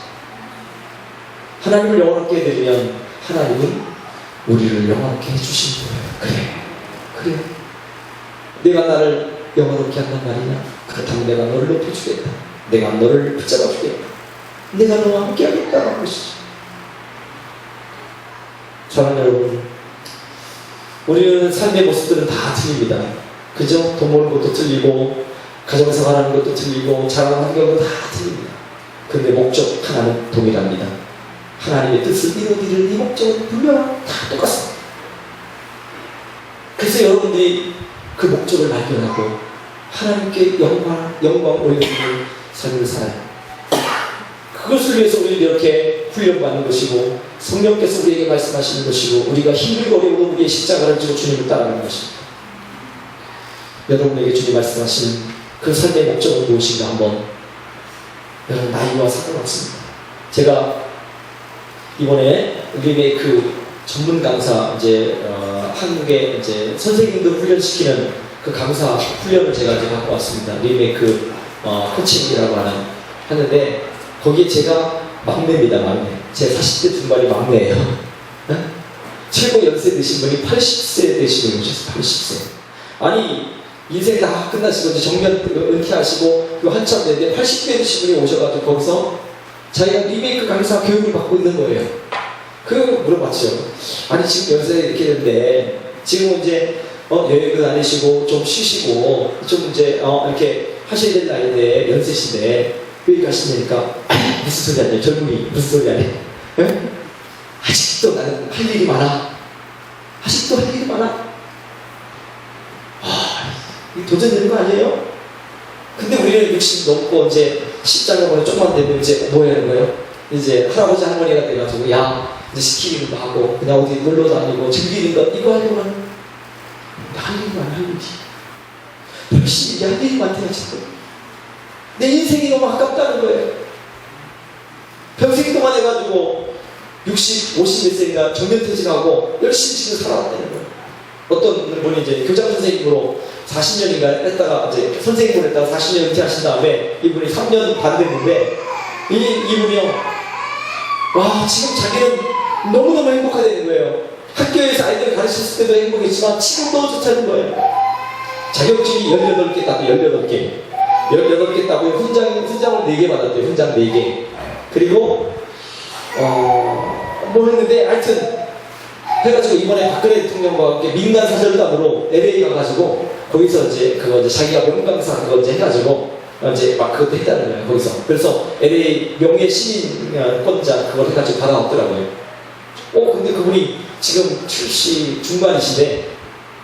하나님을 영원하게 해드리면 하나님은 우리를 영원하게 해주신 거예요. 그래 내가 나를 영원하게 한단 말이냐? 그렇다면 내가 너를 높여주겠다. 내가 너를 붙잡아주겠다. 내가 너와 함께 하겠다는 것이죠. 사랑하는 여러분, 우리는 삶의 모습들은 다 틀립니다. 그죠? 돈 버는 것도 틀리고 가정생활하는 것도 틀리고 자라는 환경도 다 틀립니다. 그런데 목적 하나는 동일합니다. 하나님의 뜻을 이루기를 이 목적은 분명 다 똑같습니다. 그래서 여러분들이 그 목적을 발견하고 하나님께 영광 올려주는 삶을 살아요. 그것을 위해서 우리는 이렇게 훈련받는 것이고 성령께서 우리에게 말씀하시는 것이고 우리가 힘들고 어려운 우리의 십자가를 지고 주님을 따라가는 것입니다. 여러분에게 주님 말씀하시는 그 삶의 목적은 무엇인가 한번 여러분 나이와 상관없습니다. 제가 이번에 우리의 그 전문 강사 한국의 선생님들 훈련시키는 그 강사 훈련을 제가 갖고 왔습니다. 리메이크 코칭이라고 하는데 거기에 제가 막내입니다. 막내. 제 40대 중반이 막내예요. 최고 연세 드신 분이 80세 되신 분이 오셨어요. 80세. 아니 인생 다 끝나시고 이제 정년 은퇴하시고 한참 되는데 80대 되신 분이 오셔가지고 거기서 자기가 리메이크 강사 교육을 받고 있는 거예요. 그 물어봤죠. 아니 지금 연세 이렇게 됐는데 지금 이제 여행도 다니시고 좀 쉬시고 좀 이제 이렇게 하셔야 될 나이인데 연세신데 왜 이렇게 하시냐니까 무슨 소리 아니에요? 젊은이 무슨 소리 아니에요? 네? 아직도 나는 할 일이 많아. 아직도 할 일이 많아. 이거 도전되는 거 아니에요? 근데 우리는 60 넘고 이제 십자가번에 조금만 되면 이제 뭐 하는 거예요? 이제 할아버지 할머니가 돼가지고 야 이제 시키는 거 하고 그냥 어디 놀러 다니고 즐기는 거 이거 하려면 할 일이 많아. 할 일이 역시 이게 할 일이 많대요. 지금 내 인생이 너무 아깝다는 거예요. 평생 동안 해가지고 60, 50 몇 세인가 정년퇴직하고 열심히 지금 살아왔다는 거예요. 어떤 분이 이제 교장 선생님으로 40년인가 했다가 이제 선생님으로 했다가 40년 은퇴하신 다음에 이분이 3년 반 됐는데 이분이요. 와 지금 자기는 너무너무 행복하다는 거예요. 학교에서 아이들 가르쳤을 때도 행복했지만 지금도 좋다는 거예요. 자격증이 18개 따고 18개 따고 훈장을 4개 받았대요. 훈장 4개. 그리고 뭐 했는데 하여튼 해가지고 이번에 박근혜 대통령과 함께 민간 사절단으로 LA 가가지고 거기서 이제 자기가 명강사 그거 이제 해가지고 이제 막 그것도 했다는 거예요. 거기서. 그래서 LA 명예 시민권자 그걸 해가지고 받아왔더라고요. 근데 그분이 지금 70 중반이신데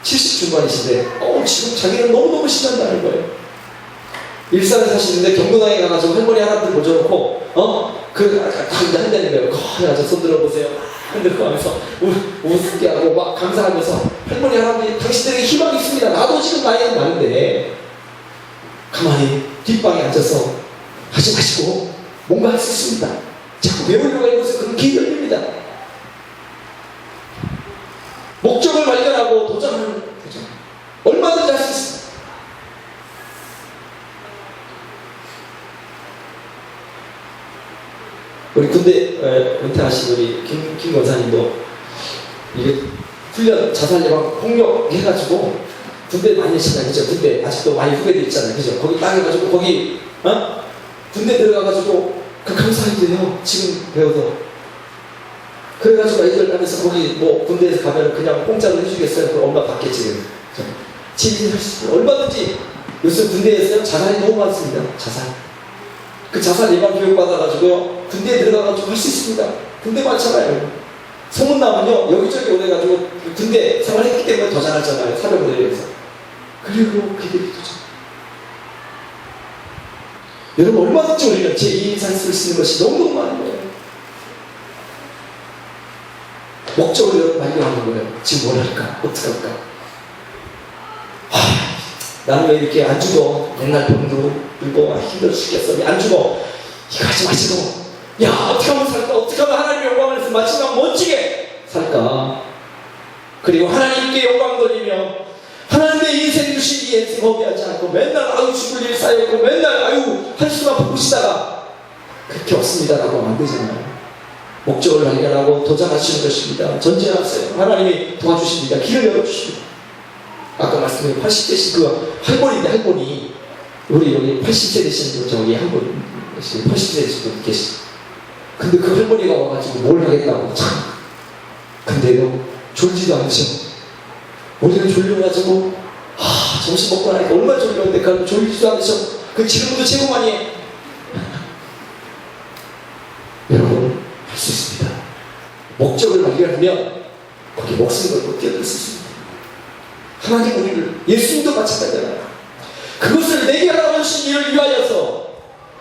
지금 자기는 너무너무 신난다는 거예요. 일산에 사시는데 경로당에 가가지고 할머니 할아버지 모셔놓고 한다는 거예요. 그래가지고 손 들어보세요. 흔들고 하면서 웃게 하고 막 감사하면서 할머니 할아버지 당신들에게 희망이 있습니다. 나도 지금 나이가 많은데 가만히 뒷방에 앉아서 하지 마시고 뭔가 할 수 있습니다. 자꾸 배우려고 해보세요. 그런 길이 열립니다. 목적을 발견하고 도전하는 거죠. 얼마든지 할 수 있습니다. 우리 군대 은퇴하신 우리 김 권사님도 이게 훈련 자살 예방 폭력 해가지고 군대 많이 했잖아요. 그죠? 군대 아직도 많이 후배들 있잖아요. 그죠? 거기 딱 해가지고 거기 군대 들어가가지고 그 감사해도요. 지금 배워도 그래가지고 애들 가면서 거기 뭐 군대에서 가면 그냥 공짜로 해주겠어요. 그럼 엄마 받겠지. 지금 얼마든지 요즘 군대에서 자살이 너무 많습니다. 그 자살 예방 교육 받아가지고요. 군대에 들어가가지고 할 수 있습니다. 군대 많잖아요. 소문나면요. 여기저기 오래가지고 군대 생활했기 때문에 더 잘하잖아요. 사병들에 비해서. 그리고 그들이 도전. 여러분 얼마든지 우리는 제2인상을 쓸 수 있는 것이 너무너무 많은 거예요. 목적을 여러분 발견하는 거예요. 지금 뭘 할까? 어떻게 할까? 나는 왜 이렇게 안 죽어? 맨날 병도 들고 힘들어 죽겠어. 안 죽어. 이거 하지 마시고. 야 어떻게 하면 살까? 어떻게 하면 하나님의 영광을 해서 마지막 멋지게 살까? 그리고 하나님께 영광 돌리며 하나님의 인생 주신 이 인생 허비하지 않고 맨날 아유 죽을 일 쌓였고 맨날 아유 한숨만 푹 쉬다가 그렇게 없습니다라고 하면 안 되잖아요. 목적을 발견하고 도전하시는 것입니다. 전진하세요. 하나님이 도와주십니다. 길을 열어주십니다. 아까 말씀드린 80대신 그 할머니 우리 여기 80세 되신 분 저기 한 분 80세 되신 분 계시. 근데 그 할머니가 와가지고 뭘 하겠다고 참. 근데도 졸지도 않죠. 우리는 졸려가지고 점심 먹고 나니까 얼마나 졸렸는데 그 졸리지도 않으셔. 그 지금도 제법 많이 해. 여러분 할 수 있습니다. 목적을 발견하면 거기 목숨 걸고 뛰어들 수 있습니다. 하나님 우리를, 예수님도 마찬가지잖아요. 그것을 내게 하라고 주신 이를 위하여서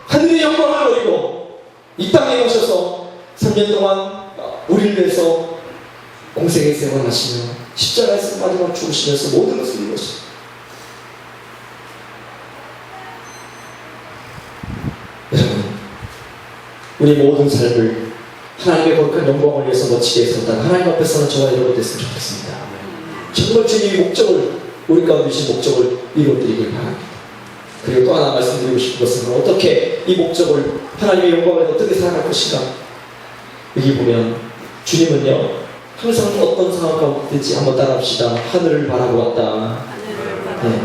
하늘의 영광을 버리고 이 땅에 오셔서 3년 동안 우리를 위해서 공생의 생활하시며 십자가에서 마지막 죽으시면서 모든 것을 이루셨습니다. 여러분, 우리 모든 삶을 하나님의 거룩한 영광을 위해서 멋지게 해서다가 하나님 앞에서는 저와 여러분 됐으면 좋겠습니다. 정말 주님의 목적을, 우리 가운데 주신 목적을 이루어드리길 바랍니다. 그리고 또 하나 말씀드리고 싶은 것은 어떻게 이 목적을, 하나님의 영광을 어떻게 살아갈 것인가. 여기 보면 주님은요 항상 어떤 상황 가운데든지 한번 따라합시다. 하늘을 바라보았다. 네.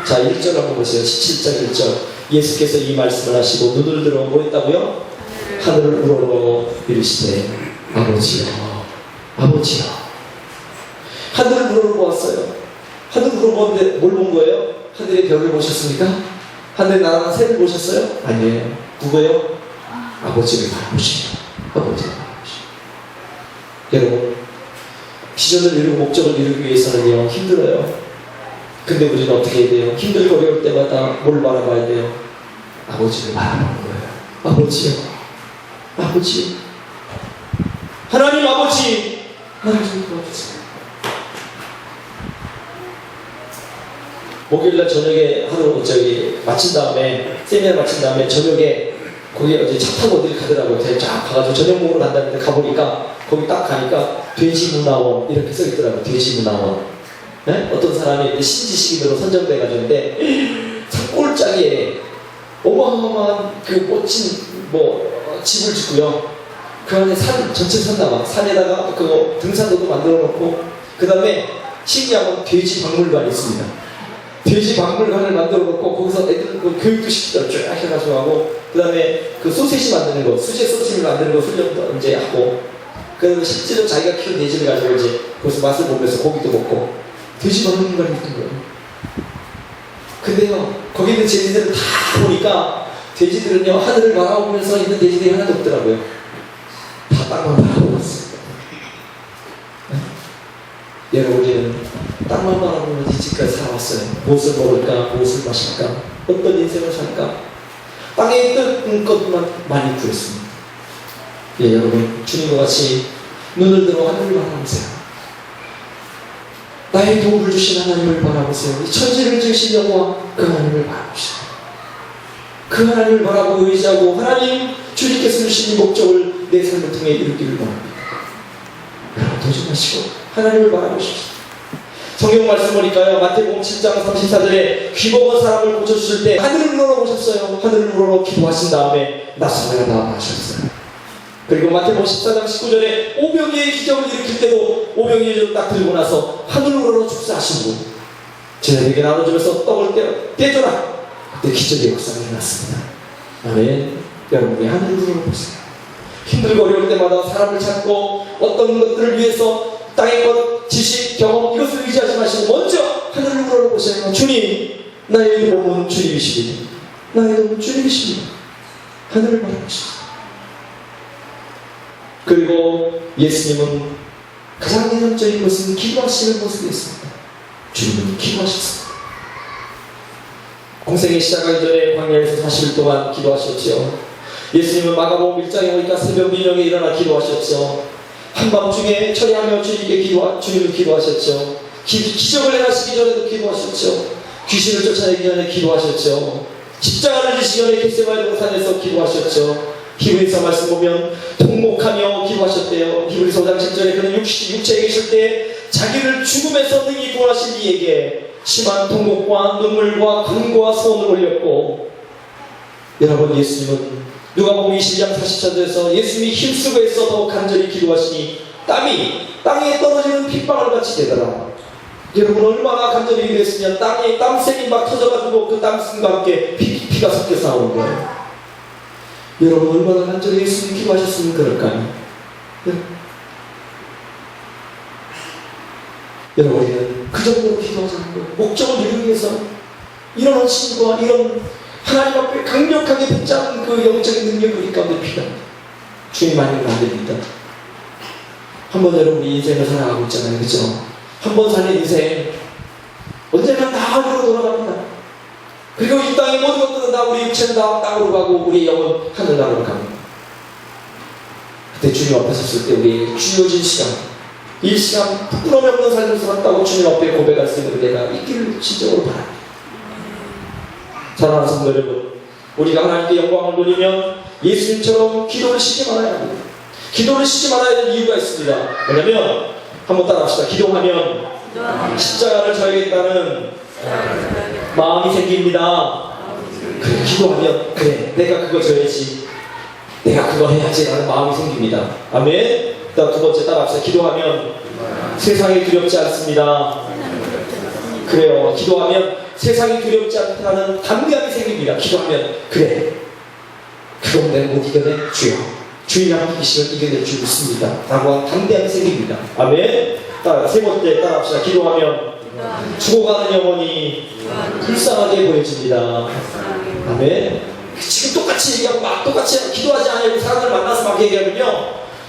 자 1절 한번 보세요. 17장 1절. 예수께서 이 말씀을 하시고 눈을 들어 뭐 했다고요? 하늘을 우러러 이르시되 아버지여, 아버지여. 하늘을 우러러보았어요. 하늘을 우러러보는데 뭘 본 거예요? 하늘의 별을 보셨습니까? 하늘의 나라나 새를 보셨어요? 아니에요. 누구예요? 아버지를 바라보십니다. 아버지를 바라보십니다. 여러분, 비전을 이루고 목적을 이루기 위해서는요 힘들어요. 근데 우리는 어떻게 해야 돼요? 힘들고 어려울 때마다 뭘 바라봐야 돼요? 아버지를 바라보는 거예요. 아버지요, 아버지, 하나님 아버지, 나를 좀 도와주세요. 목요일날 저녁에 하루 마친 다음에 세미나 마친 다음에 저녁에 거기 어제 차 타고 어디를 가더라고요. 제가 쫙 가가지고 저녁 먹으러 간다는데 가보니까 거기 딱 가니까 돼지문화원 이렇게 써있더라고요. 돼지문화원. 네? 어떤 사람이 신지식인으로 선정돼가지고인데 산골짜기에 어마어마한 그 멋진 집을 짓고요. 그 안에 산 전체 산나마 산에다가 그거 등산로도 만들어 놓고 그 다음에 신기한 건 돼지 박물관이 있습니다. 돼지 박물관을 만들어 놓고 거기서 애들 교육도 시키더라고요. 쭉 해가지고 하고 그 다음에 그 소세지 만드는 거, 수제 소세지 만드는 거 훈련도 이제 하고 그래서 실제로 자기가 키운 돼지를 가지고 이제 거기서 맛을 보면서 고기도 먹고 돼지 박물관이 있던 거예요. 근데요 거기 있는 돼지들을 다 보니까 돼지들은요 하늘을 바라보면서 있는 돼지들이 하나도 없더라고요. 다 땅만 바라보고 있어요. 여러분, 우리는 땅만 바라보면 이집까지 살아왔어요. 무엇을 먹을까, 무엇을 마실까, 어떤 인생을 살까. 땅에 있는 것만 많이 구했습니다. 예, 여러분, 주님과 같이 눈을 들어 하늘을 바라보세요. 나의 도움을 주신 하나님을 바라보세요. 이 천지를 지으신 여호와 그 하나님을 바라보시오. 그 하나님을 바라보고 의지하고 하나님 주님께서 주신 이 목적을 내 삶을 통해 이루기를 바랍니다. 여러분, 도전하시고 하나님을 바라보십시오. 성경 말씀 보니까요 마태복음 7장 34절에 귀먹은 사람을 고쳐주실 때 하늘을 우러러보셨어요. 하늘을 우러러 기도하신 다음에 나사렛에 나아가셨어요. 그리고 마태복음 14장 19절에 오병이의 기적을 일으킬 때도 오병이를 딱 들고 나서 하늘을 우러러 축사하신 분 제자들에게 나눠주면서 떡을 떼줘라. 그때 기적의 역사가 일어났습니다. 아멘. 여러분이 하늘을 우러러보세요. 힘들고 어려울 때마다 사람을 찾고 어떤 것들을 위해서 땅의 것, 지식, 경험 이것을 의지하지 마시고 먼저 하늘을 우러러보세요. 주님, 나의 몸은 주님이십니다. 나의 몸은 주님이십니다. 하늘을 바라보십시오. 그리고 예수님은 가장 대표적인 것은 기도하시는 모습이었습니다. 주님은 기도하셨습니다. 공생의 시작하기 전에 광야에서 40일 동안 기도하셨죠. 예수님은 마가복음 1장에 보니까 새벽 민영에 일어나 기도하셨죠. 한밤중에 처리하며 주님을 기도하셨죠. 기적을 행하시기 전에도 기도하셨죠. 귀신을 쫓아내기 전에 기도하셨죠. 십자가를 지시기 전에 겟세마네 동산에서 기도하셨죠. 히브리서 말씀 보면 통곡하며 기도하셨대요. 히브리서 5장 10절에 그는 육체에 계실 때 자기를 죽음에서 능히 구원하신 이에게 심한 통곡과 눈물과 간구와 소원을 올렸고, 여러분, 예수님은 누가복음 22장 40절에서 예수님이 힘쓰고 애써 더욱 간절히 기도하시니 땀이 땅에 떨어지는 핏방울 같이 되더라. 여러분, 얼마나 간절히 기도했으면 땅에 땀샘이 막 터져가지고 그 땀샘과 함께 피가 섞여서 나오는 거예요. 여러분, 얼마나 간절히 예수님 기도하셨으면 그럴까요? 여러분, 우리는 그 정도로 기도하자는 거예요. 목적을 이루기 위해서 이런 헌신과 이런 하나님 앞에 강력하게 붙잡은 그 영적인 능력이 우리 가운데 필요합니다. 주님 아니면 안 됩니다. 한번 여러분이 인생을 살아가고 있잖아요. 그렇죠? 한 번 사는 인생 언젠가 다 하늘로 돌아갑니다. 그리고 이 땅의 모든 것들은 다 우리 육체는 다 땅으로 가고 우리 영은 하늘나라로 갑니다. 그때 주님 앞에 섰을 때 우리의 주어진 시간, 이 시간 부끄러움이 없는 삶을 살았다고 주님 앞에 고백할 수 있는 내가 있기를 진정으로 바랍니다. 사랑하는 성도 여러분, 우리가 하나님께 영광을 돌리면 예수님처럼 기도를 쉬지 말아야 합니다. 기도를 쉬지 말아야 할 이유가 있습니다. 왜냐면 한번 따라합시다. 기도하면 십자가를 져야겠다는 마음이 생깁니다. 그래, 기도하면 그래, 내가 그거 져야지, 내가 그거 해야지 라는 마음이 생깁니다. 아멘. 두 번째 따라합시다. 기도하면 세상이 두렵지 않습니다. 그래요. 기도하면 세상이 두렵지 않다는 담대함이 생깁니다. 기도하면 그래, 그건 내가 못 이겨내? 주여, 주님이 함께 계시면 이겨낼 줄 믿습니다 라고 담대함이 생깁니다. 아멘. 세 번째 따라합시다. 기도하면 죽어가는 영혼이 불쌍하게 보여집니다. 아멘. 지금 똑같이 얘기하고 막 똑같이 기도하지 않으려고 사람들 만나서 막 얘기하면요,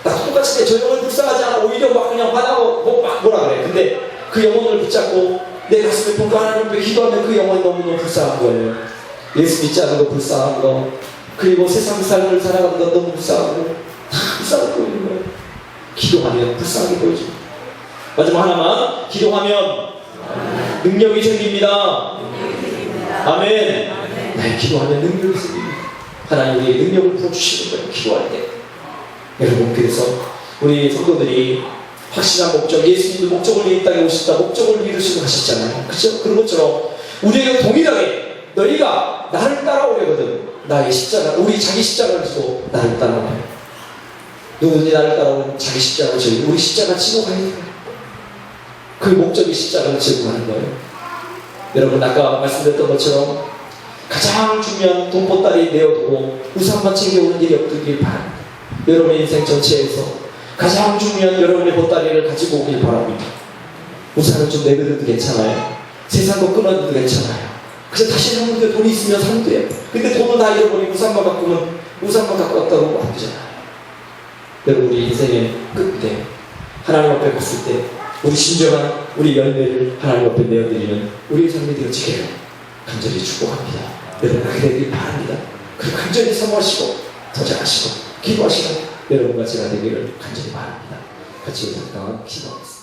나 똑같이 저 영혼 불쌍하지 않아, 오히려 막 그냥 화나고 막 뭐라 그래. 근데 그 영혼을 붙잡고 내 가슴에 품고 하나님 앞에 기도하면 그 영혼이 너무너무 불쌍한 거예요. 예수 믿지 않은 거 불쌍한 거, 그리고 세상 삶을 살아가는 건 너무 불쌍하고 다 불쌍하게 보이는 거예요. 기도하면 불쌍하게 보여집니다. 마지막 하나만, 기도하면 능력이 생깁니다. 아멘. 네, 기도하면 능력이 생깁니다. 하나님 우리의 능력을 부어주시는 거예요. 기도할 때. 여러분, 그래서 우리 성도들이 확실한 목적, 예수님도 목적을 위해 이 땅에 오셨다, 목적을 이루시고 가셨잖아요. 그렇죠? 그런 것처럼 우리에게 동일하게 너희가 나를 따라오려거든, 나의 십자가, 우리 자기 십자가를 지고 나를 따라와요. 누구든지 나를 따라오면 자기 십자가를 지고 우리 십자가 지고 가야 돼요. 그 목적이 십자가를 지고 가는 거예요. 여러분, 아까 말씀드렸던 것처럼 가장 중요한 돈보따리 내어두고 우산만 챙겨오는 일이 없길 바랍니다. 여러분의 인생 전체에서 가장 중요한 여러분의 보따리를 가지고 오길 바랍니다. 우산은 좀 내버려도 괜찮아요. 세상도 끊어도 괜찮아요. 그래서 다시 사는데 돈이 있으면 사면 돼요. 근데 돈을 다 잃어버리고 우산만 갖고 오면 우산만 갖고 왔다고 안 되잖아요. 여러분, 우리 인생의 끝에 하나님 앞에 갔을 때 우리 신중한 우리 열매를 하나님 앞에 내어드리는 우리의 삶이 되어지기를 간절히 축복합니다. 여러분, 그렇게 되길 바랍니다. 그리고 간절히 사모하시고 더 잘하시고 기도하시고 여러분과 제가 되기를 간절히 바랍니다. 같이 잠깐 기도하겠습니다.